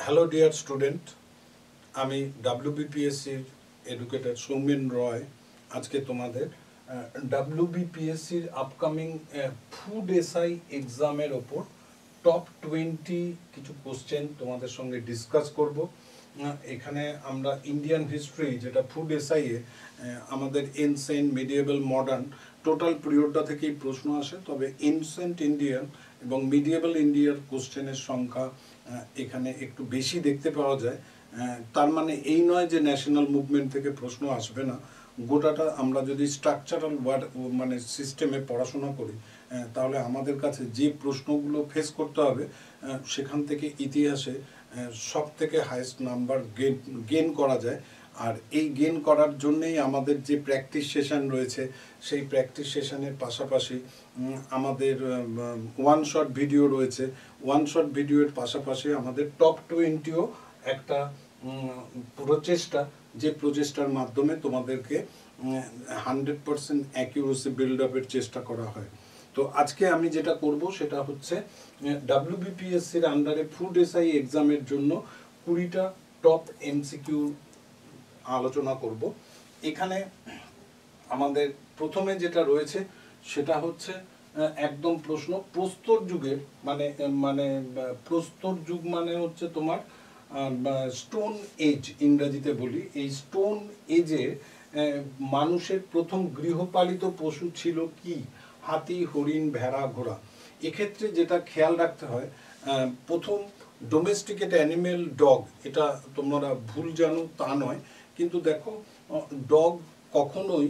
Hello dear student, আমি ডাব্লিউবিপিএসসির educator Soumen রয়। আজকে তোমাদের ডাব্লিউবিপিএসসির আপকামিং ফুড এসআই এক্সামের ওপর টপ 20 কিছু কোশ্চেন তোমাদের সঙ্গে ডিসকাস করব। এখানে আমরা ইন্ডিয়ান হিস্ট্রি, যেটা ফুড এসআইয়ে আমাদের এনসেন্ট, মিডিয়েবল, মডার্ন টোটাল পিরিয়ডটা থেকেই প্রশ্ন আসে। তবে এনসেন্ট ইন্ডিয়ান এবং মিডিয়েবল ইন্ডিয়ার কোশ্চেনের সংখ্যা এখানে একটু বেশি দেখতে পাওয়া যায়। তার মানে এই নয় যে ন্যাশনাল মুভমেন্ট থেকে প্রশ্ন আসবে না। গোটাটা আমরা যদি স্ট্রাকচারাল মানে সিস্টেমে পড়াশোনা করি, তাহলে আমাদের কাছে যে প্রশ্নগুলো ফেস করতে হবে সেখান থেকে ইতিহাসে সব থেকে হাইয়েস্ট নাম্বার গেন করা যায়। আর এই গেন করার জন্যেই আমাদের যে প্র্যাকটিস সেশন রয়েছে, সেই প্র্যাকটিস সেশনের পাশাপাশি আমাদের ওয়ান শট ভিডিও রয়েছে। ওয়ান শট ভিডিওর পাশাপাশি আমাদের টপ 20ও একটা প্রচেষ্টা, যে প্রচেষ্টার মাধ্যমে তোমাদেরকে 100% অ্যাকিউরেসি বিল্ড আপের চেষ্টা করা হয়। তো আজকে আমি যেটা করব সেটা হচ্ছে ডাব্লিউবিপিএসসির আন্ডারে ফুড এসআই এক্সামের জন্য 20টা টপ এমসিকিউ আলোচনা করব। এখানে আমাদের প্রথমে যেটা রয়েছে সেটা হচ্ছে একদম প্রশ্ন প্রস্তর যুগের, মানে প্রস্তর যুগ মানে হচ্ছে তোমার স্টোন এজ ইংরেজিতে বলি। এই স্টোন এজে মানুষের প্রথম গৃহপালিত পশু ছিল কি? হাতি, হরিণ, ভেড়া, ঘোড়া। এক্ষেত্রে যেটা খেয়াল রাখতে হয়, প্রথম ডোমেস্টিকেট অ্যানিমেল ডগ, এটা তোমরা ভুল জানো তা নয়, কিন্তু দেখো ডগ কখনোই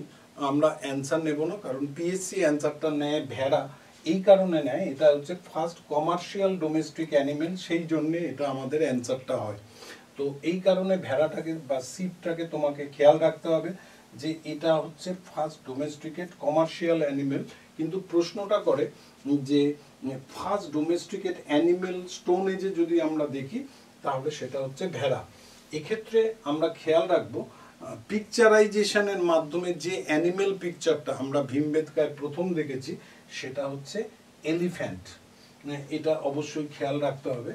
আমরা অ্যান্সার নেব না, কারণ পিএসসি অ্যান্সারটা নেয় ভেড়া। এই কারণে নেয়, এটা হচ্ছে ফার্স্ট কমার্শিয়াল ডোমেস্টিক অ্যানিমেল, সেই জন্যে এটা আমাদের অ্যান্সারটা হয়। তো এই কারণে ভেড়াটাকে বা শিপটাকে তোমাকে খেয়াল রাখতে হবে যে এটা হচ্ছে ফার্স্ট ডোমেস্টিকেট কমার্শিয়াল অ্যানিমেল। কিন্তু প্রশ্নটা করে যে ফার্স্ট ডোমেস্টিকেট অ্যানিমেল স্টোন এজে যদি আমরা দেখি, তাহলে সেটা হচ্ছে ভেড়া। এক্ষেত্রে আমরা খেয়াল রাখবো পিকচারাইজেশনের মাধ্যমে যে অ্যানিমেল পিকচারটা আমরা ভীমবেদকায় প্রথম দেখেছি, সেটা হচ্ছে এলিফ্যান্ট। এটা অবশ্যই খেয়াল রাখতে হবে।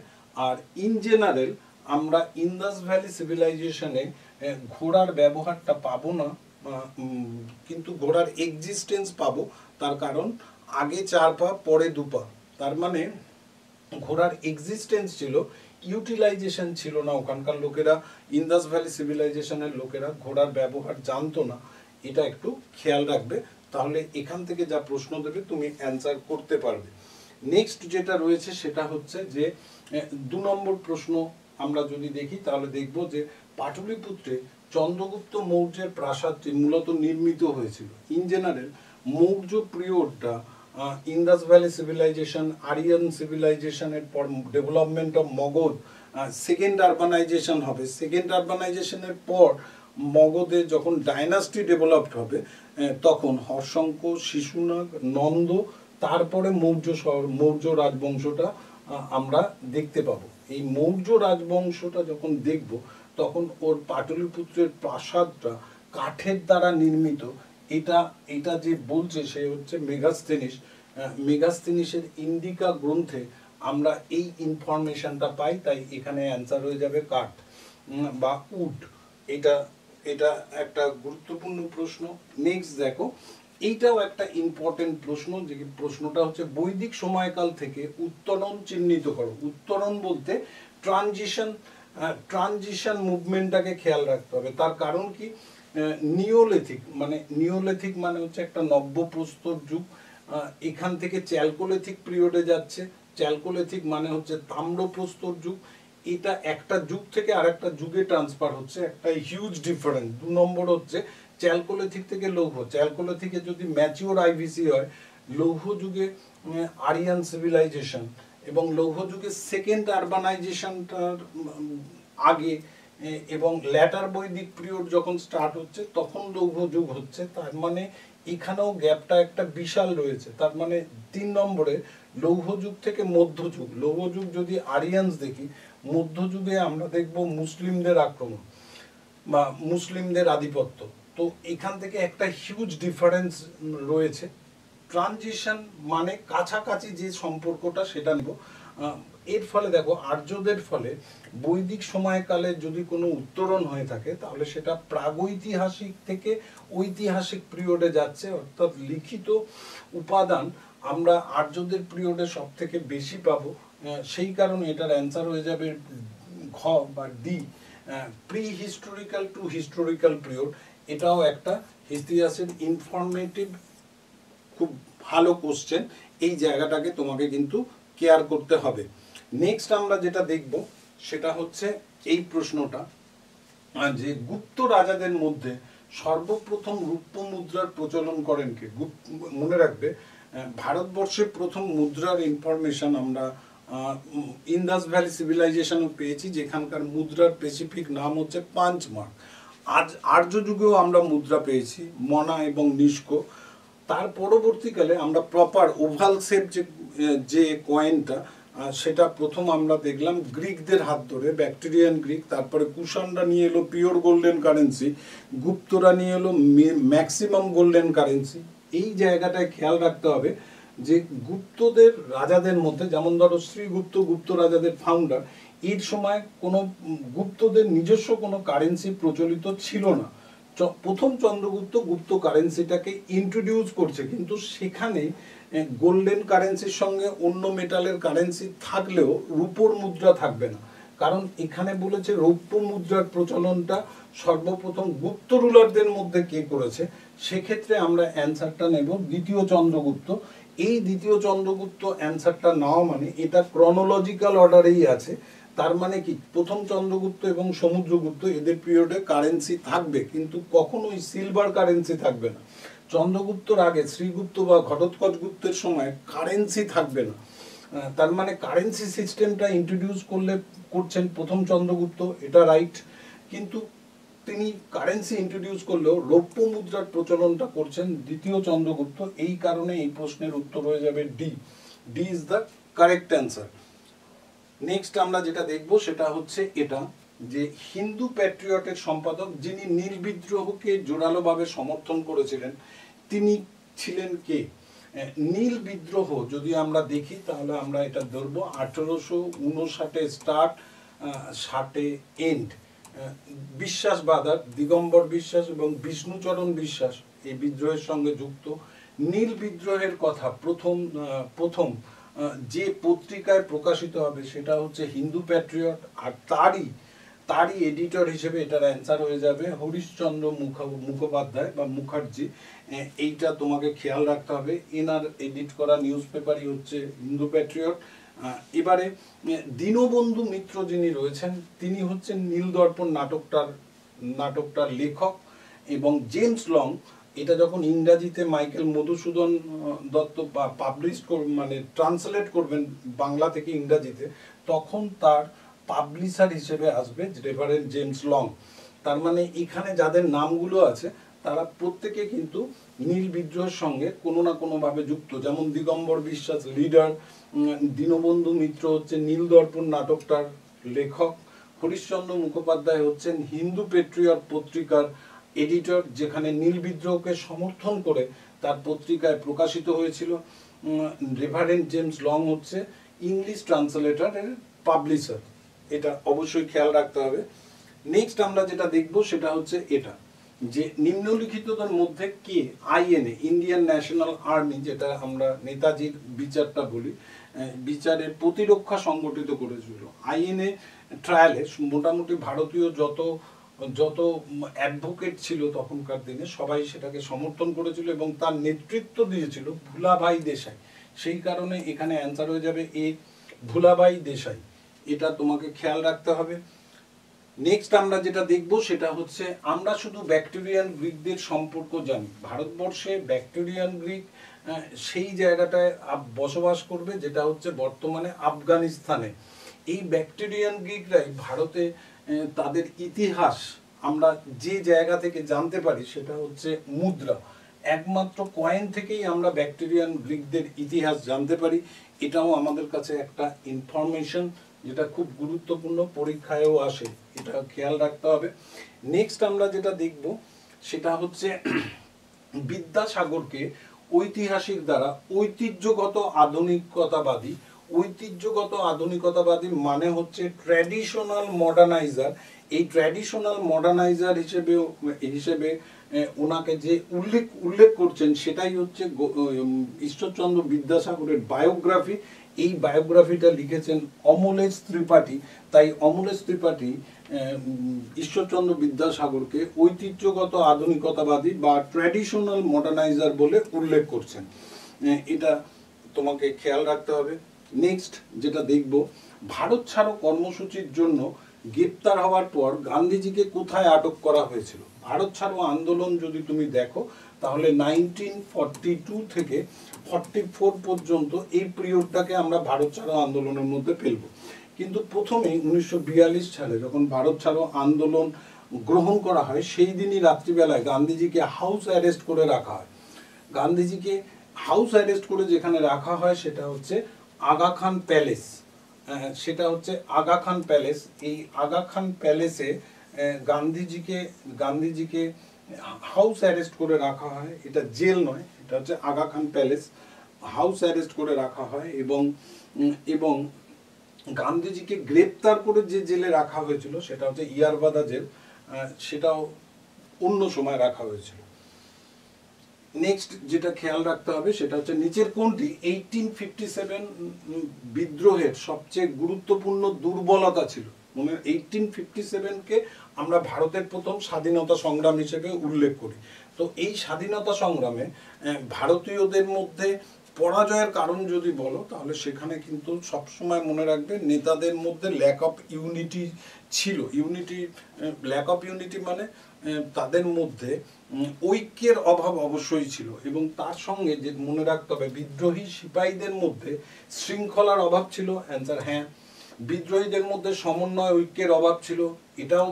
আর ইন জেনারেল আমরা ইন্দাস ভ্যালি সিভিলাইজেশনে ঘোড়ার ব্যবহারটা পাবো না, কিন্তু ঘোড়ার এক্সিস্টেন্স পাবো। তার কারণ আগে 4 পা পরে 2 পা, তার মানে ঘোড়ার এক্সিস্টেন্স ছিল, ইউটিলাইজেশন ছিল না। ওখানকার লোকেরা, ইন্দাস ভ্যালি সিভিলাইজেশনের লোকেরা ঘোড়ার ব্যবহার জানতো না। এটা একটু খেয়াল রাখবে, তাহলে এখান থেকে যা প্রশ্ন দেবে তুমি অ্যান্সার করতে পারবে। নেক্সট যেটা রয়েছে সেটা হচ্ছে যে 2 নম্বর প্রশ্ন আমরা যদি দেখি, তাহলে দেখব যে পাটলিপুত্রে চন্দ্রগুপ্ত মৌর্যের প্রাসাদটি মূলত নির্মিত হয়েছিল। ইন জেনারেল মৌর্য পিরিয়ডটা ইন্দাস ভ্যালি সিভিলাইজেশন, আরিয়ান সিভিলাইজেশনের পর development of Magadha, second urbanization হবে। সেকেন্ড আরবানাইজেশনের পর মগধে যখন ডাইনাস্টি ডেভেলপড হবে, তখন হর্ষঙ্ক, শিশুনাগ, নন্দ, তারপরে মৌর্য রাজবংশটা আমরা দেখতে পাবো। এই মৌর্য রাজবংশটা যখন দেখব, তখন ওর পাটলিপুত্রের প্রাসাদটা কাঠের দ্বারা নির্মিত। এটা যে বলছে সে হচ্ছে মেগাস্থেনিস। মেগাস্থেনিসের ইন্ডিকা গ্রন্থে আমরা এই ইনফরমেশনটা পাই, তাই এখানে অ্যান্সার হয়ে যাবে কাঠ বা উড। এটা একটা গুরুত্বপূর্ণ প্রশ্ন। নেক্সট দেখো, এইটাও একটা ইম্পর্টেন্ট প্রশ্ন, যে প্রশ্নটা হচ্ছে বৈদিক সময়কাল থেকে উত্তরণ চিহ্নিত করো। উত্তরণ বলতে ট্রানজিশন মুভমেন্টটাকে খেয়াল রাখতে হবে। তার কারণ কি? নিওলিথিক মানে হচ্ছে একটা নব্যপ্রস্তর যুগ। এখান থেকে চ্যালকোলিথিক পিরিয়ডে যাচ্ছে। চ্যালকোলিথিক মানে হচ্ছে তাম্রপ্রস্তর যুগ। এটা একটা যুগ থেকে আরেকটা যুগে ট্রান্সফার হচ্ছে, একটা হিউজ ডিফারেন্স। 2 নম্বর হচ্ছে চ্যালকোলিথিক থেকে লৌহ। চ্যালকোলিথিকে যদি ম্যাচিওর আইভিসি হয়, লৌহ যুগে আরিয়ান সিভিলাইজেশন, এবং লৌহ যুগে সেকেন্ড আরবানাইজেশনটার আগে এবং ল্যাটার বৈদিক পিরিয়ড যখন স্টার্ট হচ্ছে, তখন লৌহ যুগ হচ্ছে। তার মানে এখানেও গ্যাপটা একটা বিশাল রয়েছে। তার মানে 3 নম্বরে লৌহ যুগ থেকে মধ্যযুগ। লৌহ যুগ যদি আরিয়ানস দেখি, মধ্যযুগে আমরা দেখব মুসলিমদের আক্রমণ বা মুসলিমদের আধিপত্য। তো এখান থেকে একটা হিউজ ডিফারেন্স রয়েছে। ট্রানজিশন মানে কাছাকাছি যে সম্পর্কটা, সেটা নেব। এর ফলে দেখো আর্যদের ফলে বৈদিক সময়কালে যদি কোনো উত্তরণ হয়ে থাকে তাহলে সেটা প্রাগৈতিহাসিক থেকে ঐতিহাসিক পিরিয়ডে যাচ্ছে, অর্থাৎ লিখিত উপাদান আমরা আর্যদের পিরিয়ডে সব থেকে বেশি পাবো। সেই কারণে এটার অ্যান্সার হয়ে যাবে ঘ বা D, pre historical to historical period. এটাও একটা ইতিহাসের ইনফরমেটিভ খুব ভালো কোশ্চেন, এই জায়গাটাকে তোমাকে কিন্তু কেয়ার করতে হবে। নেক্সট আমরা যেটা দেখব সেটা হচ্ছে এই প্রশ্নটা, যে গুপ্ত রাজাদের মধ্যে সর্বপ্রথম রৌপ্য মুদ্রার প্রচলন করেন কে? মনে রাখবে ভারতবর্ষে প্রথম মুদ্রার ইনফরমেশন আমরা ইন্দাস ভ্যালি সিভিলাইজেশনও পেয়েছি, যেখানকার মুদ্রার স্পেসিফিক নাম হচ্ছে পাঞ্চমার্ক। আজ আর্য যুগেও আমরা মুদ্রা পেয়েছি, মনা এবং নিষ্কো। তার পরবর্তীকালে আমরা প্রপার ওভাল শেপ যে কয়েনটা সেটা প্রথম আমরা দেখলাম গ্রিকদের হাত ধরে, ব্যাকটেরিয়ান গ্রিক। তারপরে কুষাণরা নিয়ে এলো পিওর গোল্ডেন কারেন্সি, গুপ্তরা নিয়ে এলো ম্যাক্সিমাম গোল্ডেন কারেন্সি। এই জায়গাটায় খেয়াল রাখতে হবে যে গুপ্তদের রাজাদের মধ্যে, যেমন ধরো শ্রীগুপ্ত গুপ্ত রাজাদের ফাউন্ডার, এর সময় কোনো গুপ্তদের নিজস্ব কোনো কারেন্সি প্রচলিত ছিল না। প্রথম চন্দ্রগুপ্ত গুপ্ত কারেন্সিটাকে ইন্ট্রোডিউস করছে, কিন্তু সেখানে গোল্ডেন কারেন্সির সঙ্গে অন্য মেটালের কারেন্সি থাকলেও রূপোর মুদ্রা থাকবে না, কারণ এখানে বলেছে রৌপ্য মুদ্রার প্রচলনটা সর্বপ্রথম গুপ্ত রুলারদের মধ্যে কে করেছে। সেক্ষেত্রে আমরা অ্যান্সারটা নেব দ্বিতীয় চন্দ্রগুপ্ত। এই দ্বিতীয় চন্দ্রগুপ্ত অ্যান্সারটা নেওয়া মানে এটা ক্রনোলজিক্যাল অর্ডারেই আছে। তার মানে কি, প্রথম চন্দ্রগুপ্ত এবং সমুদ্রগুপ্ত এদের পিরিয়ডে কারেন্সি থাকবে, কিন্তু কখনোই সিলভার কারেন্সি থাকবে না। চন্দ্রগুপ্তর আগে শ্রীগুপ্ত বা ঘটোৎকচ গুপ্তের সময় কারেন্সি থাকবে না। তার মানে কারেন্সি সিস্টেমটা ইন্ট্রোডিউস করছেন প্রথম চন্দ্রগুপ্ত, এটা রাইট। কিন্তু তিনি কারেন্সি ইন্ট্রোডিউস করলেও রৌপ্য মুদ্রার প্রচলনটা করছেন দ্বিতীয় চন্দ্রগুপ্ত। এই কারণে এই প্রশ্নের উত্তর হয়ে যাবে D. D is the correct answer. Next আমরা যেটা দেখব সেটা হচ্ছে এটা, যে হিন্দু প্যাট্রিয়টের সম্পাদক যিনি নীল বিদ্রোহকে জোরালোভাবে সমর্থন করেছিলেন তিনি ছিলেন কে? নীল বিদ্রোহ যদি আমরা দেখি তাহলে আমরা এটা ধরবো 1859 স্টার্ট, 60 এন্ড। বিশ্বাস বাদার, দিগম্বর বিশ্বাস এবং বিষ্ণুচরণ বিশ্বাস এই বিদ্রোহের সঙ্গে যুক্ত। নীল বিদ্রোহের কথা প্রথম যে পত্রিকায় প্রকাশিত হবে সেটা হচ্ছে হিন্দু প্যাট্রিয়ট, আর তারই এডিটর হিসেবে এটার অ্যান্সার হয়ে যাবে হরিশচন্দ্র মুখোপাধ্যায় বা মুখার্জি। এইটা তোমাকে খেয়াল রাখতে হবে, এনার এডিট করা নিউজ পেপারই হচ্ছে হিন্দু প্যাট্রিয়ট। এবারে দীনবন্ধু মিত্র যিনি রয়েছেন তিনি হচ্ছেন নীলদর্পণ নাটকটার লেখক, এবং জেমস লং এটা যখন ইংরাজিতে মাইকেল মধুসূদন দত্ত পাবলিশ মানে ট্রান্সলেট করবেন বাংলা থেকে ইংরাজিতে, তখন তার পাবলিশার হিসেবে আসবে রেভারেন্ড জেমস লং। তার মানে এখানে যাদের নামগুলো আছে তারা প্রত্যেকে কিন্তু নীল বিদ্রোহের সঙ্গে কোনো না কোনোভাবে যুক্ত। যেমন দিগম্বর বিশ্বাস লিডার, দীনবন্ধু মিত্র হচ্ছে নীলদর্পণ নাটকটার লেখক, হরিশচন্দ্র মুখোপাধ্যায় হচ্ছেন হিন্দু প্যাট্রিয়ট পত্রিকার এডিটর, যেখানে নীল বিদ্রোহকে সমর্থন করে তার পত্রিকায় প্রকাশিত হয়েছিল। রেভারেন্ড জেমস লং হচ্ছে ইংলিশ ট্রান্সলেটরের পাবলিশার, এটা অবশ্যই খেয়াল রাখতে হবে। নেক্সট আমরা যেটা দেখব সেটা হচ্ছে এটা, যে নিম্নলিখিতদের মধ্যে কে আইএনএ ইন্ডিয়ান ন্যাশনাল আর্মি, যেটা আমরা নেতাজির বিচারটা বলি, বিচারের প্রতিরক্ষা সংগঠিত করেছিল। আইএনএ ট্রায়ালে মোটামুটি ভারতীয় যত অ্যাডভোকেট ছিল তখনকার দিনে সবাই সেটাকে সমর্থন করেছিল এবং তার নেতৃত্ব দিয়েছিল ভুলাভাই দেশাই। সেই কারণে এখানে অ্যান্সার হয়ে যাবে এ, ভুলাভাই দেশাই। এটা তোমাকে খেয়াল রাখতে হবে। নেক্সট আমরা যেটা দেখব সেটা হচ্ছে, আমরা শুধু ব্যাকটেরিয়ান গ্রিকদের সম্পর্ক জানি। ভারতবর্ষে ব্যাকটেরিয়ান গ্রিক সেই জায়গাটায় বসবাস করবে যেটা হচ্ছে বর্তমানে আফগানিস্তানে। এই ব্যাকটেরিয়ান গ্রিকরাই ভারতে তাদের ইতিহাস আমরা যে জায়গা থেকে জানতে পারি সেটা হচ্ছে মুদ্রা। একমাত্র কয়েন থেকেই আমরা ব্যাকটেরিয়ান গ্রিকদের ইতিহাস জানতে পারি। এটাও আমাদের কাছে একটা ইনফরমেশন যেটা খুব গুরুত্বপূর্ণ, পরীক্ষায়ও আসে, এটা খেয়াল রাখতে হবে। নেক্সট আমরা যেটা দেখব সেটা হচ্ছে বিদ্যাসাগরকে ঐতিহাসিক দ্বারা ঐতিহ্যগত আধুনিকতাবাদী ঐতিহ্যগত আধুনিকতাবাদী মানে হচ্ছে ট্র্যাডিশনাল মডার্নাইজার। এই ট্র্যাডিশনাল মডার্নাইজার হিসেবে ওনাকে যে উল্লেখ করছেন সেটাই হচ্ছে ঈশ্বরচন্দ্র বিদ্যাসাগরের বায়োগ্রাফি। এই বায়োগ্রাফিটা লিখেছেন অমলেশ ত্রিপাঠী। তাই অমলেশ ত্রিপাঠী ঈশ্বরচন্দ্র বিদ্যাসাগরকে ঐতিহ্যগত আধুনিকতাবাদী বা ট্র্যাডিশনাল মডার্নাইজার বলে উল্লেখ করছেন। এটা তোমাকে খেয়াল রাখতে হবে। নেক্সট যেটা দেখব, ভারত ছাড়ো কর্মসূচির জন্য গ্রেপ্তার হওয়ার পর গান্ধীজিকে কোথায় আটক করা হয়েছিল। ভারত ছাড়ো আন্দোলন যদি তুমি দেখো তাহলে 1942 থেকে 44 পর্যন্ত এই পিরিয়ডটাকে আমরা ভারত ছাড়ো আন্দোলনের মধ্যে ফেলবো। কিন্তু প্রথমে 1942 সালে যখন ভারত ছাড়ো আন্দোলন গ্রহণ করা হয় সেই দিনই রাত্রিবেলায় গান্ধীজিকে হাউস অ্যারেস্ট করে রাখা হয়। গান্ধীজিকে হাউস অ্যারেস্ট করে যেখানে রাখা হয় সেটা হচ্ছে আগা খান প্যালেস। সেটা হচ্ছে আগা খান প্যালেস। এই আগা খান প্যালেসে গান্ধীজিকে হাউস অ্যারেস্ট করে রাখা হয়। এটা জেল নয়, এটা হচ্ছে Aga Khan palace. House arrest করে রাখা হয় এবং গান্ধীজিকে গ্রেপ্তার করে যে জেলে রাখা হয়েছিল সেটা হচ্ছে ইয়ারবাদা জেল, সেটাও অন্য সময় রাখা হয়েছিল। নেক্সট যেটা খেয়াল রাখতে হবে সেটা হচ্ছে নিচের কোনটি 1857 বিদ্রোহের সবচেয়ে গুরুত্বপূর্ণ দুর্বলতা ছিল। মানে 1857-কে আমরা ভারতের প্রথম স্বাধীনতা সংগ্রাম হিসেবে উল্লেখ করি। তো এই স্বাধীনতা সংগ্রামে ভারতীয়দের মধ্যে পরাজয়ের কারণ যদি বলো তাহলে সেখানে কিন্তু সবসময় মনে রাখবে নেতাদের মধ্যে ল্যাক অফ ইউনিটি ছিল। ল্যাক অফ ইউনিটি মানে তাদের মধ্যে ঐক্যের অভাব অবশ্যই ছিল, এবং তার সঙ্গে যে মনে রাখতে হবে বিদ্রোহী সিপাহীদের মধ্যে শৃঙ্খলার অভাব ছিল। অ্যান্সার হ্যাঁ। বিদ্রোহীদের মধ্যে সমন্বয় ঐক্যের অভাব ছিল, এটাও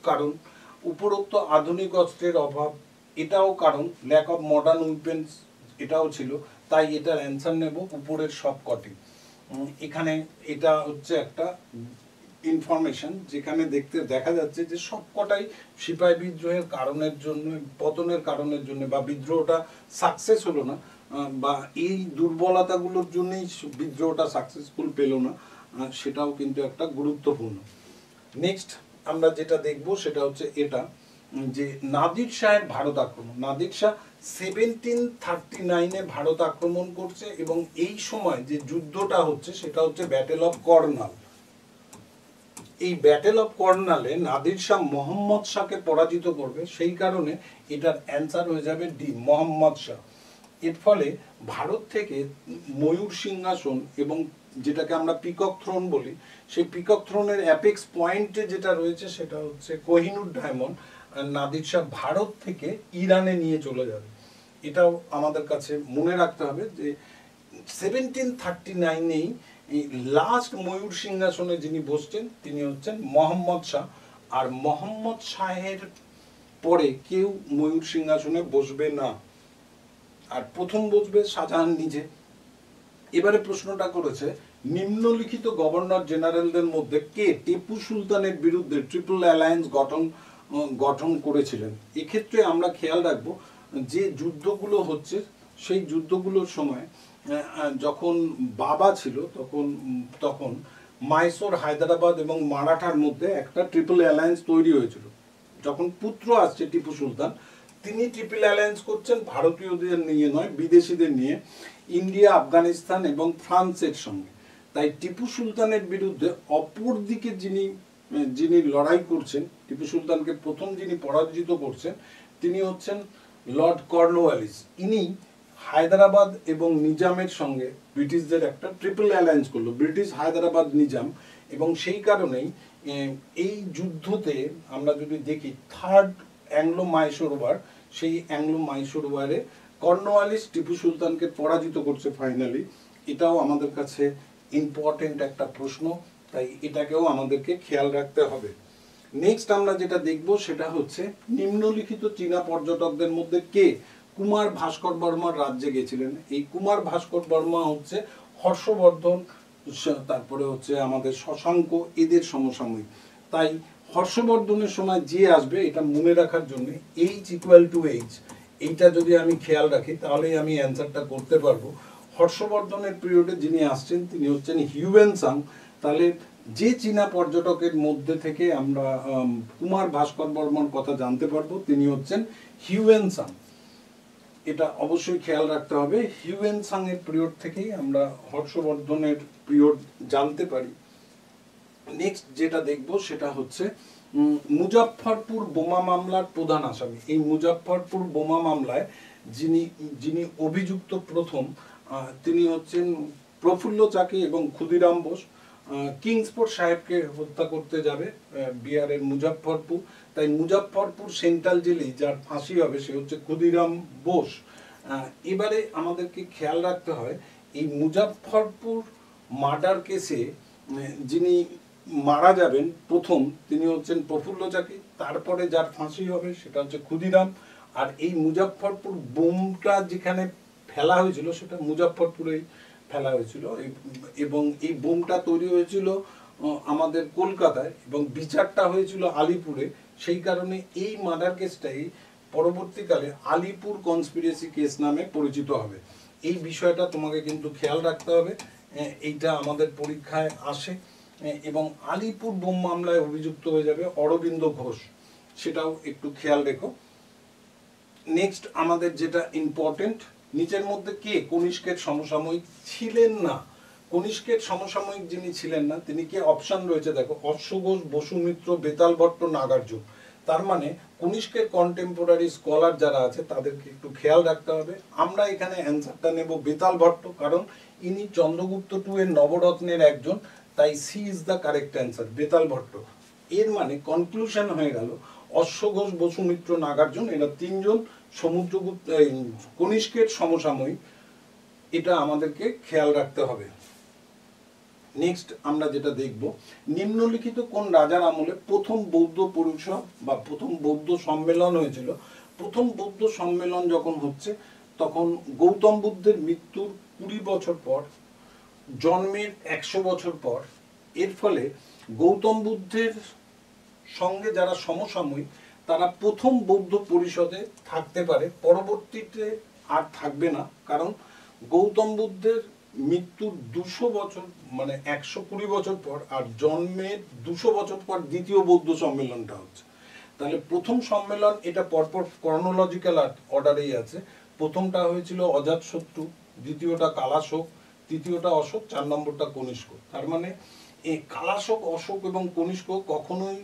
কারণ। উপরোক্ত আধুনিক অস্ত্রের অভাব, এটাও কারণ। ল্যাক অফ মডার্ন উইপেন্স, এটাও ছিল। তাই এটার অ্যান্সার নেব উপরের সবকটি। এখানে এটা হচ্ছে একটা ইনফরমেশন যেখানে দেখা যাচ্ছে যে সবকটাই সিপাহী বিদ্রোহের কারণের জন্য, পতনের কারণের জন্য, বা বিদ্রোহটা সাকসেস হলো না, বা এই দুর্বলতাগুলোর জন্যই বিদ্রোহটা সাকসেসফুল পেল না, সেটাও কিন্তু একটা গুরুত্বপূর্ণ। নেক্সট আমরা যেটা দেখব সেটা হচ্ছে এটা, যে নাদির শাহের ভারত আক্রমণ। নাদির শাহ 1739-এ ভারত আক্রমণ করছে এবং এই সময় যে যুদ্ধটা হচ্ছে সেটা হচ্ছে ব্যাটেল অফ কর্নাল। এই ব্যাটেল অফ কর্নালে নাদির শাহ মোহাম্মদ শাহকে পরাজিত করবে, সেই কারণে এটার অ্যান্সার হয়ে যাবে ডি, মোহাম্মদ শাহ। এর ফলে ভারত থেকে ময়ূর সিংহাসন এবং যেটাকে আমরা পিকক থ্রোন বলি, সেই পিকক থ্রোনের অ্যাপেক্স পয়েন্টে যেটা রয়েছে সেটা হচ্ছে কোহিনুর ডায়মন্ড, নাদির শাহ ভারত থেকে ইরানে নিয়ে চলে যাবে। এটাও আমাদের কাছে মনে রাখতে হবে যে 1739-এই লাস্ট ময়ূর সিংহাসনে যিনি বসছেন তিনি হচ্ছেন মোহাম্মদ শাহ। আর মোহাম্মদ শাহের পরে কেউ ময়ূর সিংহাসনে বসবে না, আর প্রথম বসবে শাহজাহান নিজে। এবারে প্রশ্নটা করেছে নিম্নলিখিত গভর্নর জেনারেলদের মধ্যে কে টিপু সুলতানের বিরুদ্ধে ট্রিপল অ্যালায়েন্স গঠন করেছিলেন। এক্ষেত্রে আমরা খেয়াল রাখবো যে যুদ্ধগুলো হচ্ছে সেই যুদ্ধগুলোর সময় যখন বাবা ছিল তখন মাইসোর, হায়দ্রাবাদ এবং মারাঠার মধ্যে একটা ট্রিপল অ্যালায়েন্স তৈরি হয়েছিল। যখন পুত্র আসছে টিপু সুলতান, তিনি ট্রিপল অ্যালায়েন্স করছেন ভারতীয়দের নিয়ে নয়, বিদেশিদের নিয়ে, ইন্ডিয়া, আফগানিস্তান এবং ফ্রান্সের সঙ্গে। তাই টিপু সুলতানের বিরুদ্ধে অপর দিকে যিনি লড়াই করছেন, টিপু সুলতানকে প্রথম যিনি পরাজিত করছেন তিনি হচ্ছেন লর্ড কর্নওয়ালিস। ইনি হায়দ্রাবাদ এবং নিজামের সঙ্গে ব্রিটিশদের একটা ট্রিপল অ্যালায়েন্স করলো, ব্রিটিশ, হায়দ্রাবাদ, নিজাম। এবং সেই কারণেই এই যুদ্ধতে আমরা যদি দেখি থার্ড অ্যাংলো মাইসোর ওয়ার, সেই অ্যাংলো মাইসোর ওয়ারে কর্নওয়ালিস টিপু সুলতানকে পরাজিত করছে ফাইনালি। এটাও আমাদের কাছে ইম্পর্টেন্ট একটা প্রশ্ন, তাই এটাকেও আমাদেরকে খেয়াল রাখতে হবে। নেক্সট আমরা যেটা দেখব সেটা হচ্ছে নিম্নলিখিত চীনা পর্যটকদের মধ্যে কে কুমার ভাস্কর বর্মার রাজ্যে গেছিলেন। এই কুমার ভাস্কর বর্মা হচ্ছে হর্ষবর্ধন, তারপরে হচ্ছে আমাদের শশাঙ্ক, এদের সমসাময়িক। তাই হর্ষবর্ধনের সময় যে আসবে এটা মনে রাখার জন্য H = H, এইটা যদি আমি খেয়াল রাখি তাহলেই আমি অ্যান্সারটা করতে পারবো। হর্ষবর্ধনের পিরিয়ডে যিনি আসছেন তিনি হচ্ছেন হিউয়েনসাং। তাহলে যে চীনা পর্যটকের মধ্যে থেকে আমরা কুমার ভাস্কর বর্মন কথা জানতে পারবো তিনি হচ্ছেন হিউয়েনসাং। এটা অবশ্যই খেয়াল রাখতে হবে, হিউয়েনসাং এর পিরিয়ড থেকেই আমরা হর্ষবর্ধনের পিরিয়ড জানতে পারি। নেক্সট যেটা দেখব সেটা হচ্ছে মুজাফফরপুর বোমা মামলার প্রধান আসামি। এই মুজাফফরপুর বোমা মামলায় যিনি অভিযুক্ত প্রথম তিনি হচ্ছেন প্রফুল্ল চাকি এবং ক্ষুদিরাম বোস। কিংসফোর্ড সাহেবকে হত্যা করতে যাবে বিহারের মুজাফফরপুর, তাই মুজাফফরপুর সেন্ট্রাল জেলেই যার ফাঁসি হবে সে হচ্ছে ক্ষুদিরাম বোস। এবারে আমাদেরকে খেয়াল রাখতে হয় এই মুজাফফরপুর মার্ডার কেসে যিনি মারা যাবেন প্রথম তিনি হচ্ছেন প্রফুল্ল চাকি, তারপরে যার ফাঁসি হবে সেটা হচ্ছে ক্ষুদিরাম। আর এই মুজাফফরপুর বোমটা যেখানে ফেলা হয়েছিল সেটা মুজাফফরপুরেই ফেলা হয়েছিল এবং এই বোমটা তৈরি হয়েছিল আমাদের কলকাতায় এবং বিচারটা হয়েছিল আলিপুরে। সেই কারণে এই মার্ডার কেসটাই পরবর্তীকালে আলিপুর কনস্পিরেসি কেস নামে পরিচিত হবে। এই বিষয়টা তোমাকে কিন্তু খেয়াল রাখতে হবে, এইটা আমাদের পরীক্ষায় আসে। এবং আলিপুর বোম মামলায় অভিযুক্ত হয়ে যাবে অরবিন্দ ঘোষ, সেটাও একটু খেয়াল রেখো। নেক্সট আমাদের যেটা ইম্পর্টেন্ট, নিচের মধ্যে কে কনিষ্কের সমসাময়িক ছিলেন না? কনিষ্কের সমসাময়িক যিনি ছিলেন না তিনি কে? অপশন রয়েছে দেখো, অশ্ব ঘোষ, বসুমিত্র, বেতাল ভট্ট, নাগার্জুন। তার মানে কনিষ্কের কন্টেম্পোরারি স্কলার যারা আছে তাদেরকে একটু খেয়াল রাখতে হবে। আমরা এখানে অ্যান্সারটা নেব বেতাল ভট্ট, কারণ ইনি চন্দ্রগুপ্ত টু এর নবরত্নের একজন, তাই C is the correct answer, Betal Bhatta. এর মানে কনক্লুশন হয়ে গেল অশ্ব ঘোষ, বসুমিত্র, নাগার্জুন এরা তিনজন সমুদ্রগুপ্ত কনিষ্কের সমসাময়িক, এটা আমাদেরকে খেয়াল রাখতে হবে। নেক্সট আমরা যেটা দেখব, নিম্নলিখিত কোন রাজার আমলে প্রথম বৌদ্ধ পরিষদ বা প্রথম বৌদ্ধ সম্মেলন হয়েছিল? প্রথম বৌদ্ধ সম্মেলন যখন হচ্ছে তখন গৌতম বুদ্ধের মৃত্যুর 20 বছর পর, জন্মের 100 বছর পর। এর ফলে গৌতম বুদ্ধের সঙ্গে যারা সমসাময়িক তারা প্রথম বৌদ্ধ পরিষদে থাকতে পারে, পরবর্তীতে আর থাকবে না, কারণ গৌতম বুদ্ধের মৃত্যুর 200 বছর মানে 120 বছর পর আর জন্মের 200 বছর পর দ্বিতীয় বৌদ্ধ সম্মেলনটা হচ্ছে। তাহলে প্রথম সম্মেলন এটা পরপর ক্রনোলজিক্যাল অর্ডারেই আছে। প্রথমটা হয়েছিল অজাতশত্রু, দ্বিতীয়টা কালাশোক, তৃতীয়টা অশোক, 4 নম্বরটা কনিষ্ক। তার মানে এই কালাশোক, অশোক এবং কনিষ্ক কখনোই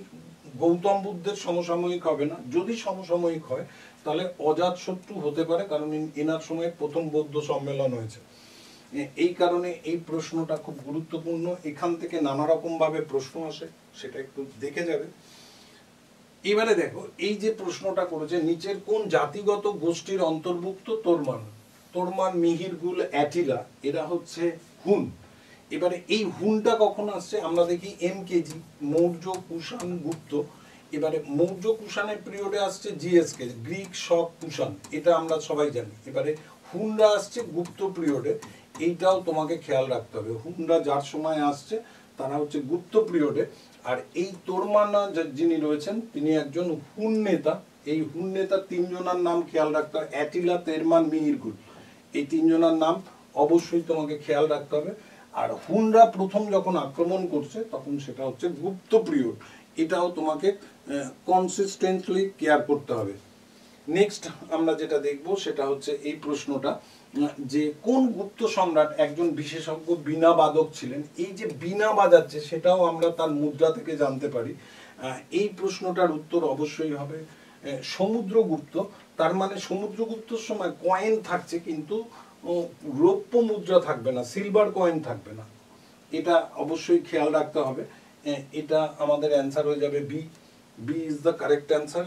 গৌতম বুদ্ধের সমসাময়িক হবে না। যদি সমসাময়িক হয় তাহলে অজাতশত্রু হতে পারে, কারণ এনার সময় প্রথম বৌদ্ধ সম্মেলন হয়েছে। এই কারণে এই প্রশ্নটা খুব গুরুত্বপূর্ণ, এখান থেকে নানা রকম ভাবে প্রশ্ন আসে, সেটা একটু দেখে যাবে। এবারে দেখো এই যে প্রশ্নটা করেছে, নিচের কোন জাতিগত গোষ্ঠীর অন্তর্ভুক্ত তোরমান? তোরমান, মিহিরগুল, অ্যাটিলা এরা হচ্ছে হুন। এবারে এই হুনটা কখন আসছে আমরা দেখি এমকেজি, মৌর্য, কুষাণ, গুপ্ত। এবারে মৌর্য কুষাণের পিরিয়ডে আসছে জিএসকে, গ্রিক, শক, কুষাণ, এটা আমরা সবাই জানি। এবারে হুনরা আসছে গুপ্ত পিরিয়ডে, এইটাও তোমাকে খেয়াল রাখতে হবে। হুনরা যার সময় আসছে তারা হচ্ছে গুপ্ত পিরিয়ডে। আর এই তোরমানা যিনি রয়েছেন তিনি একজন হুন নেতা। এই হুন নেতা 3 জনের নাম খেয়াল রাখতে হবে, অ্যাটিলা, তেরমান, মিহিরগুল। এই 3 জনের নাম অবশ্যই তোমাকে খেয়াল রাখতে হবে। আর হুনরা প্রথম যখন আক্রমণ করছে তখন সেটা হচ্ছে গুপ্ত পিরিয়ড, এটাও তোমাকে কনসিস্টেন্টলি কেয়ার করতে হবে। নেক্সট আমরা যেটা দেখব সেটা হচ্ছে এই প্রশ্নটা, যে কোন গুপ্ত সম্রাট একজন বিশেষজ্ঞ বীণা বাদক ছিলেন? এই যে বীণা বাজাচ্ছে সেটাও আমরা তার মুদ্রা থেকে জানতে পারি। এই প্রশ্নটার উত্তর অবশ্যই হবে সমুদ্রগুপ্ত। তার মানে সমুদ্রগুপ্তর সময় কয়েন থাকছে কিন্তু রৌপ্য মুদ্রা থাকবে না, সিলভার কয়েন থাকবে না, এটা অবশ্যই খেয়াল রাখতে হবে। এটা আমাদের অ্যান্সার হয়ে যাবে B, B is the correct answer.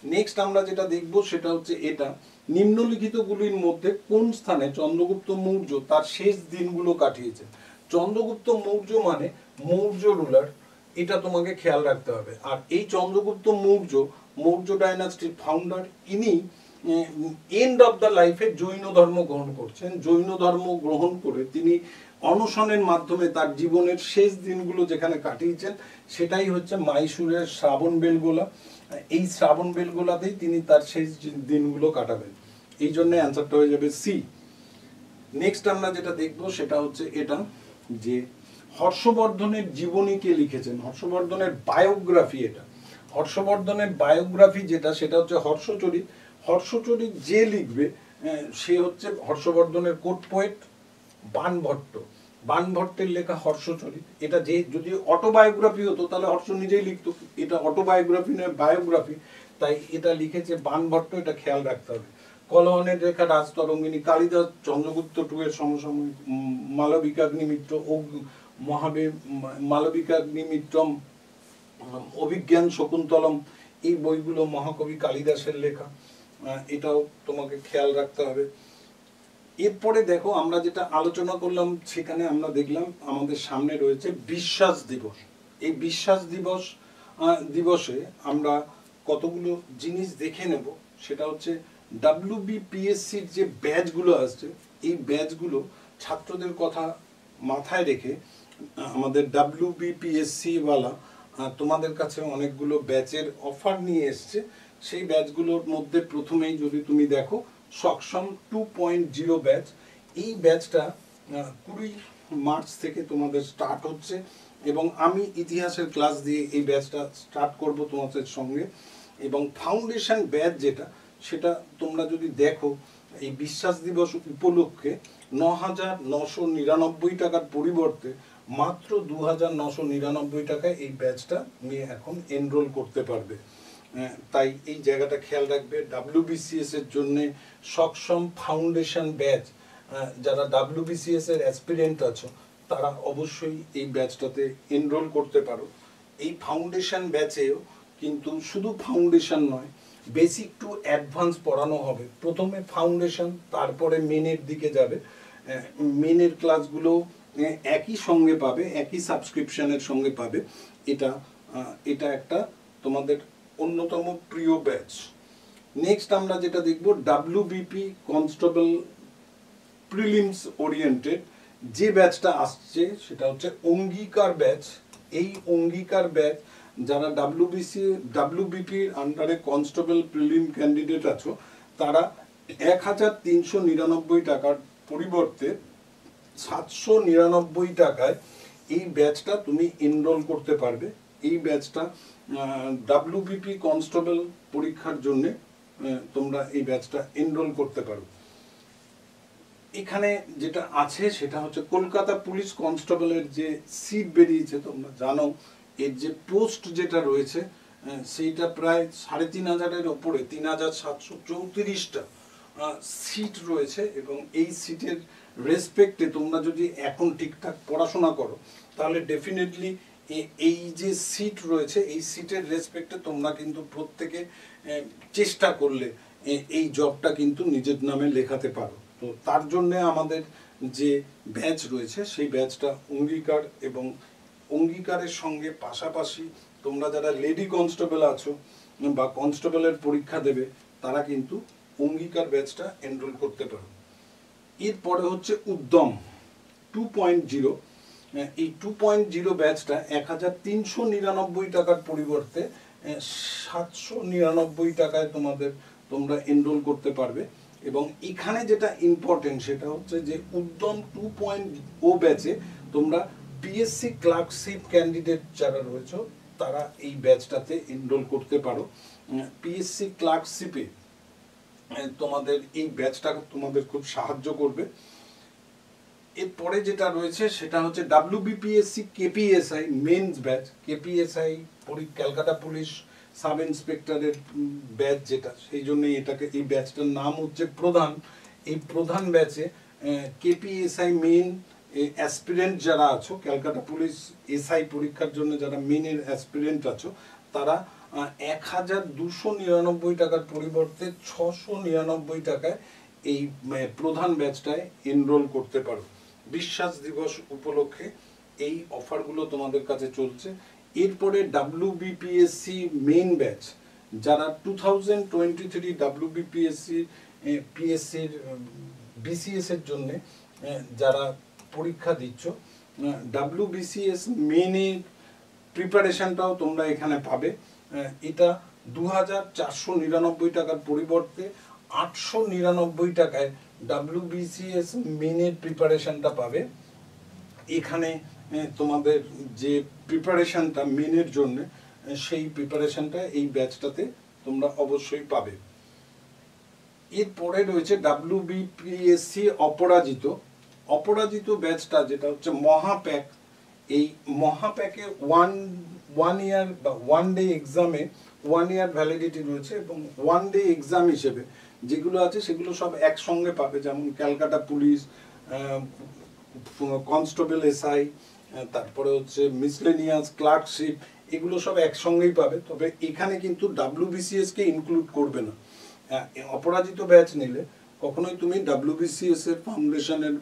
Next আমরা যেটা দেখব সেটা হচ্ছে এটা, নিম্নলিখিতগুলির মধ্যে কোন স্থানে চন্দ্রগুপ্ত মৌর্য তার শেষ দিনগুলো কাটিয়েছে? চন্দ্রগুপ্ত মৌর্য মানে মৌর্য রুলার, এটা তোমাকে খেয়াল রাখতে হবে। আর এই চন্দ্রগুপ্ত মৌর্য, মৌর্য ডাইনাস্টির ফাউন্ডার, ইনি এন্ড অফ দ্য লাইফে জৈন ধর্ম গ্রহণ করছেন। জৈন ধর্ম গ্রহণ করে তিনি অনশনের মাধ্যমে তার জীবনের শেষ দিনগুলো যেখানে কাটিয়েছেন সেটাই হচ্ছে মাইসুরের শ্রাবণ বেলগোলা। এই শ্রাবণ বেলগোলাতেই তিনি তার শেষ দিনগুলো কাটাবেন, এই জন্য অ্যান্সারটা হয়ে যাবে সি। নেক্সট আমরা যেটা দেখবো সেটা হচ্ছে এটা, যে হর্ষবর্ধনের জীবনী কে লিখেছেন, হর্ষবর্ধনের বায়োগ্রাফি। এটা হর্ষবর্ধনের বায়োগ্রাফি যেটা, সেটা হচ্ছে হর্ষচরিত। হর্ষচরিত যে লিখবে সে হচ্ছে হর্ষবর্ধনের কোট পোয়েট বাণভট্ট। বাণভট্টের লেখা হর্ষচরিত। এটা যে যদি অটোবায়োগ্রাফি হতো তাহলে হর্ষ নিজেই লিখতো, এটা অটোবায়োগ্রাফি নয়, বায়োগ্রাফি, তাই এটা লিখেছে বাণভট্ট, এটা খেয়াল রাখতে হবে। কলহনের লেখা রাজতরঙ্গিনী, কালিদাস চন্দ্রগুপ্ত টু এর সমসাময়িক, মালবিকাগ্নিমিত্র ও মালবিকাগ্নিমিত্রম, অভিজ্ঞান শকুন্তলম, এই বইগুলো মহাকবি কালিদাসের লেখা, এটাও তোমাকে খেয়াল রাখতে হবে। এরপরে দেখো আমরা যেটা আলোচনা করলাম সেখানে আমরা দেখলাম আমাদের সামনে রয়েছে বিশ্বাস দিবস। এই বিশ্বাস দিবসে আমরা কতগুলো জিনিস দেখে নেব। সেটা হচ্ছে WBPSCর যে ব্যাচগুলো আসছে, এই ব্যাচগুলো ছাত্রদের কথা মাথায় রেখে আমাদের WBPSC ওয়ালা তোমাদের কাছে অনেকগুলো ব্যাচের অফার নিয়ে এসছে। সেই ব্যাচগুলোর মধ্যে প্রথমেই যদি তুমি দেখো সক্ষম 2.0 ব্যাচ, এই ব্যাচটা 20 মার্চ থেকে তোমাদের স্টার্ট হচ্ছে এবং আমি ইতিহাসের ক্লাস দিয়ে এই ব্যাচটা স্টার্ট করব তোমাদের সঙ্গে। এবং ফাউন্ডেশন ব্যাচ যেটা, সেটা তোমরা যদি দেখো এই বিশ্বাস দিবস উপলক্ষে 9,999 টাকার পরিবর্তে মাত্র 2,999 টাকায় এই ব্যাচটা নিয়ে এখন এনরোল করতে পারবে। তাই এই জায়গাটা খেয়াল রাখবে। WBCS এর জন্য সক্ষম ফাউন্ডেশন ব্যাচ, যারা WBCS এর অ্যাসপিরেন্ট আছো তারা অবশ্যই এই ব্যাচটাতে এনরোল করতে পারো। এই ফাউন্ডেশন ব্যাচেও কিন্তু শুধু ফাউন্ডেশন নয়, বেসিক টু অ্যাডভান্স পড়ানো হবে। প্রথমে ফাউন্ডেশন, তারপরে মেনের দিকে যাবে। মেনের ক্লাসগুলো একই সঙ্গে পাবে, একই সাবস্ক্রিপশনের সঙ্গে পাবে। এটা একটা তোমাদের অন্যতম প্রিয় ব্যাচ। নেক্সট আমরা যেটা দেখব WBP কনস্টেবল প্রিলিমস ওরিয়েন্টেড যে ব্যাচটা আসছে সেটা হচ্ছে অঙ্গীকার ব্যাচ। এই অঙ্গীকার ব্যাচ যারা WBPর আন্ডারে কনস্টেবল প্রিলিম ক্যান্ডিডেট আছো তারা 1,399 টাকার পরিবর্তে 799 টাকায় এই ব্যাচটা তুমি এনরোল করতে পারবে। এই ব্যাচটা WBP কনস্টেবল পরীক্ষার জন্য তোমরা এই ব্যাচটা এনরোল করতে পারো। এখানে যেটা আছে সেটা হচ্ছে কলকাতা পুলিশ কনস্টেবলের যে সিট বেরিয়েছে, তোমরা জানো এর যে পোস্ট যেটা রয়েছে সেইটা প্রায় 3,500-এর ওপরে, 3,734টা সিট রয়েছে। এবং এই সিটের রেসপেক্টে তোমরা যদি এখন ঠিকঠাক পড়াশোনা করো তাহলে ডেফিনেটলি এই যে সিট রয়েছে এই সিটের রেসপেক্টে তোমরা কিন্তু প্রত্যেকে চেষ্টা করলে এই জবটা কিন্তু নিজের নামে লেখাতে পারো। তো তার জন্য আমাদের যে ব্যাচ রয়েছে সেই ব্যাচটা অঙ্গীকার, এবং অঙ্গীকারের সঙ্গে পাশাপাশি তোমরা যারা লেডি কনস্টেবল আছো বা কনস্টেবলের পরীক্ষা দেবে তারা কিন্তু অঙ্গীকার ব্যাচটা এনরোল করতে পারো। এরপরে হচ্ছে উদ্যম 2.0। এই 2.0 ব্যাচটা 1,399 টাকার পরিবর্তে 799 টাকায় তোমরা এনরোল করতে পারবে। এবং এখানে যেটা ইম্পর্টেন্ট সেটা হচ্ছে যে উদ্যম 2.0 ব্যাচে তোমরা PSC ক্লার্কশিপ ক্যান্ডিডেট যারা রয়েছে তারা এই ব্যাচটাতে এনরোল করতে পারো। PSC ক্লার্কশিপে তোমাদের এই ব্যাচটা তোমাদের খুব সাহায্য করবে। এরপরে যেটা রয়েছে সেটা হচ্ছে WBPSC KPSI mains batch. KPSI Calcutta police sub ইন্সপেক্টরের ব্যাচ যেটা, সেই জন্য এই ব্যাচটার নাম হচ্ছে প্রধান। এই প্রধান ব্যাচে KPSI মেন অ্যাসপিরেন্ট যারা আছো, ক্যালকাটা পুলিশ SI পরীক্ষার জন্য যারা মেনের অ্যাসপিরেন্ট আছো তারা 1,299 টাকার পরিবর্তে 699 টাকায় এই প্রধান ব্যাচটায় এনরোল করতে পারো। বিশ্বাস দিবস উপলক্ষে এই অফারগুলো তোমাদের কাছে চলছে। এরপরে WBPSC মেইন ব্যাচ যারা 2023 WBPSCর BCS এর জন্য যারা পরীক্ষা দিচ্ছ, WBCS মেইনের প্রিপারেশনটাও তোমরা এখানে পাবে। এটা 2,499 টাকার পরিবর্তে 899 টাকায় WBCS মেনের প্রিপারেশনটা পাবে। এখানে তোমাদের যে প্রিপারেশনটা মেনের জন্য, সেই প্রিপারেশনটা এই ব্যাচটাতে তোমরা অবশ্যই পাবে। এরপরে রয়েছে WBPSC অপরাজিত। অপরাজিত ব্যাচটা যেটা হচ্ছে মহাপ্যাক, এই মহাপ্যাকে ওয়ান ইয়ার বা ওয়ান ডে এক্সামে 1 ইয়ার ভ্যালিডিটি রয়েছে, এবং ওয়ান ডে এক্সাম হিসেবে যেগুলো আছে সেগুলো সব একসঙ্গে পাবে, যেমন ক্যালকাটা পুলিশ, কনস্টেবল SI, তারপরে হচ্ছে মিসলেনিয়াস ক্লার্কশিপ, এগুলো সব একসঙ্গেই পাবে। তবে এখানে কিন্তু WBCS কে ইনক্লুড করবে না। অপরাজিত ব্যাচ নিলে কখনোই তুমি WBCS এর ফাউন্ডেশনের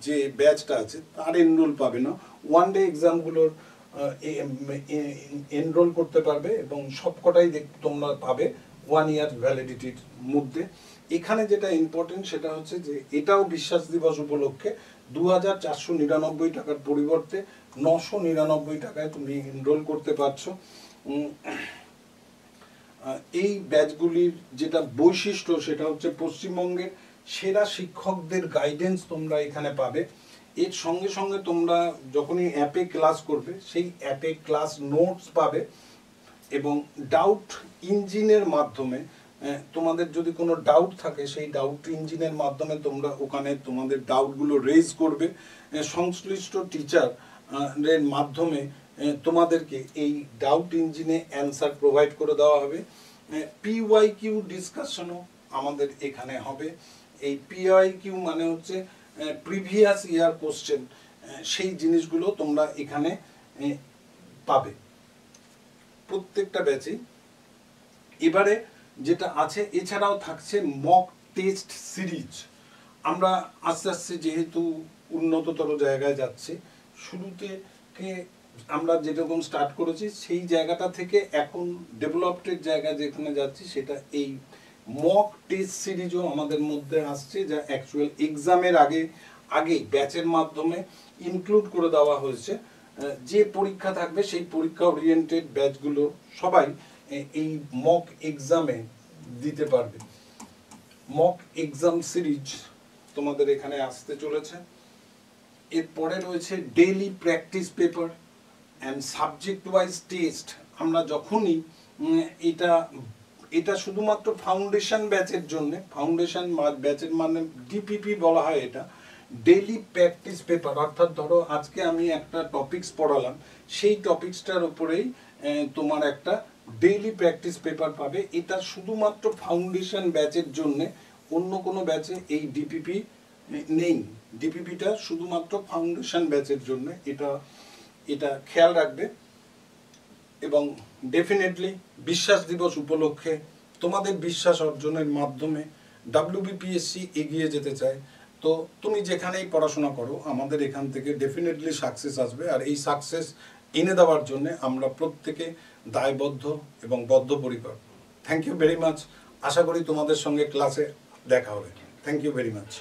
যে ব্যাচটা আছে তার এনরোল পাবে না। ওয়ান ডে এক্সামগুলোর এনরোল করতে পারবে, এবং সবকটাই তোমরা পাবে 1 ইয়ার ভ্যালিডিটির মধ্যে। এখানে যেটা ইম্পর্টেন্ট সেটা হচ্ছে যে এটাও বিশ্বাস দিবস উপলক্ষে 2499 টাকার পরিবর্তে 999 টাকায় তুমি এনরোল করতে পারছো। এই ব্যাচগুলির যেটা বৈশিষ্ট্য সেটা হচ্ছে পশ্চিমবঙ্গের সেরা শিক্ষকদের গাইডেন্স তোমরা এখানে পাবে। এর সঙ্গে সঙ্গে তোমরা যখনই অ্যাপে ক্লাস করবে সেই অ্যাপে ক্লাস নোটস পাবে, এবং ডাউট ইঞ্জিনের মাধ্যমে তোমাদের যদি কোনো ডাউট থাকে সেই ডাউট ইঞ্জিনের মাধ্যমে তোমরা ওখানে তোমাদের ডাউটগুলো রেজ করবে। সংশ্লিষ্ট টিচার এর মাধ্যমে তোমাদেরকে এই ডাউট ইঞ্জিনে অ্যান্সার প্রোভাইড করে দেওয়া হবে। PYQ ডিসকাশনও আমাদের এখানে হবে। এই PYQ মানে হচ্ছে প্রিভিয়াস ইয়ার কোশ্চেন, সেই জিনিসগুলো তোমরা এখানে পাবে প্রত্যেকটা ব্যাচে। এবারে যেটা আছে, এছাড়াও থাকছে মক টেস্ট সিরিজ। আমরা আস্তে আস্তে যেহেতু উন্নততর জায়গায় যাচ্ছি, শুরুতে আমরা যেরকম স্টার্ট করেছি সেই জায়গাটা থেকে এখন ডেভেলপডের জায়গায় যেখানে যাচ্ছি, সেটা এই মক টেস্ট সিরিজও আমাদের মধ্যে আসছে, যা অ্যাকচুয়াল এক্সামের আগে ব্যাচের মাধ্যমে ইনক্লুড করে দেওয়া হয়েছে। যে পরীক্ষা থাকবে সেই পরীক্ষা ওরিয়েন্টেড ব্যাচগুলো সবাই এই মক এক্সামে দিতে পারবে। মক এক্সাম সিরিজ তোমাদের এখানে আসতে চলেছে। এরপরে রয়েছে daily practice paper and subject wise test. আমরা যখনই এটা শুধুমাত্র ফাউন্ডেশন ব্যাচের জন্য, ফাউন্ডেশন ব্যাচের মানে DPP বলা হয় এটা, ডেইলি প্র্যাকটিস পেপার। অর্থাৎ ধরো আজকে আমি একটা টপিকস পড়ালাম, সেই টপিকসটার উপরেই তোমার একটা ডেইলি প্র্যাকটিস পেপার পাবে। এটা শুধুমাত্র ফাউন্ডেশন ব্যাচের জন্য, অন্য কোনো ব্যাচে এই DPP নেই। DPPটা শুধুমাত্র ফাউন্ডেশন ব্যাচের জন্য, এটা খেয়াল রাখবে। এবং ডেফিনেটলি বিশ্বাস দিবস উপলক্ষে তোমাদের বিশ্বাস অর্জনের মাধ্যমে WBPSC এগিয়ে যেতে চায়। তো তুমি যেখানেই পড়াশোনা করো, আমাদের এখান থেকে ডেফিনেটলি সাকসেস আসবে। আর এই সাকসেস এনে দেওয়ার জন্য আমরা প্রত্যেকে দায়বদ্ধ এবং বদ্ধপরিকর। Thank you very much. আশা করি তোমাদের সঙ্গে ক্লাসে দেখা হবে। Thank you very much.